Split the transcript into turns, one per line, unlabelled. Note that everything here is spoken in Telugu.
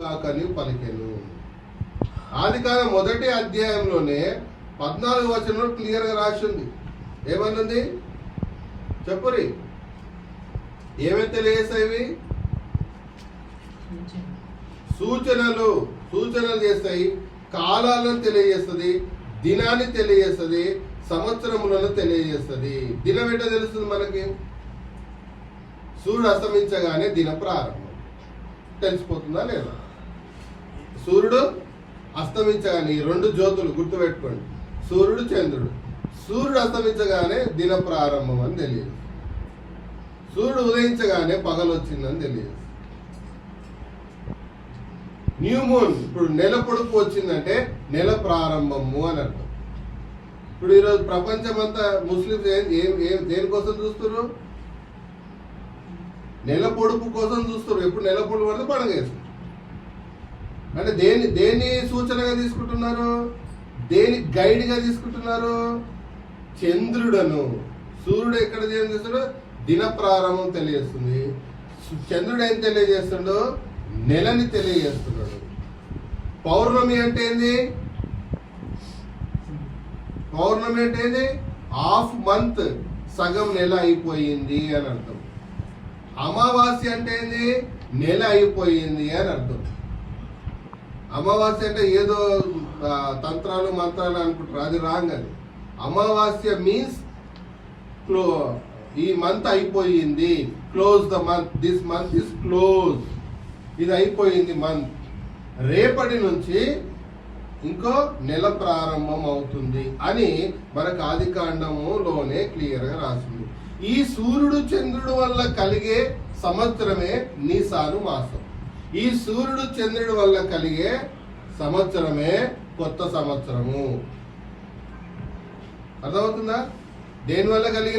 కాకని పలికెను. ఆదికాండం మొదటి అధ్యాయంలోనే 14 వచనంలో క్లియర్ గా రాసి ఉంది. ఏమన్నది చెప్పురి. ఏమేమి తెలియజేస్తాయి? సూచనలు చేస్తాయి. కాలాలను తెలియజేస్తుంది, దినాన్ని తెలియజేస్తుంది, సంవత్సరములను తెలియజేస్తుంది. దినం ఏంటో తెలుస్తుంది మనకి. సూర్యుడు అస్తమించగానే దిన ప్రారంభం తెలిసిపోతుందా లేదా? సూర్యుడు అస్తమించగానే ఈ రెండు జ్యోతులు గుర్తుపెట్టుకోండి, సూర్యుడు చంద్రుడు. సూర్యుడు అస్తమించగానే దిన ప్రారంభం అని తెలియదు. సూర్యుడు ఉదయించగానే పగలు వచ్చిందని తెలియదు. న్యూ మూన్, ఇప్పుడు నెల పొడుపు వచ్చిందంటే నెల ప్రారంభము అని అర్థం. ఇప్పుడు ఈరోజు ప్రపంచమంతా ముస్లింస్ దేనికోసం చూస్తున్నారు? నెల పొడుపు కోసం చూస్తారు. ఎప్పుడు నెల పొడుపు పడితే పండుగ వేసుకుంటారు. అంటే దేన్ని సూచనగా తీసుకుంటున్నారు? దేని గైడ్ గా తీసుకుంటున్నారు? చంద్రుడను. సూర్యుడు ఎక్కడ చేస్తాడు? దిన ప్రారంభం తెలియజేస్తుంది. చంద్రుడు ఏం తెలియజేస్తుండో నెలని తెలియజేస్తున్నాడు. పౌర్ణమి అంటే ఏంది? పౌర్ణమి అంటే ఏంది? హాఫ్ మంత్, సగం నెల అయిపోయింది అని అర్థం. అమావాస్య అంటే ఏంది? నెల అయిపోయింది అని అర్థం. అమావాస్య అంటే ఏదో తంత్రాలు మంత్రాలు అనుకుంటారు, అది రాంగ్. అది అమావాస్య మీన్స్ ఈ మంత్ అయిపోయింది, close the month, this month is close, ఇది అయిపోయింది మంత్. రేపటి నుంచి ఇంకో నెల ప్రారంభం అవుతుంది అని మనకు ఆదికాండములోనే క్లియర్ గా రాసింది. ఈ సూర్యుడు చంద్రుడు వల్ల కలిగే సంవత్సరమే నీసాను మాసం. ఈ సూర్యుడు చంద్రుడి వల్ల కలిగే సంవత్సరమే కొత్త సంవత్సరము. అర్థమవుతుందా? దేని వల్ల కలిగిన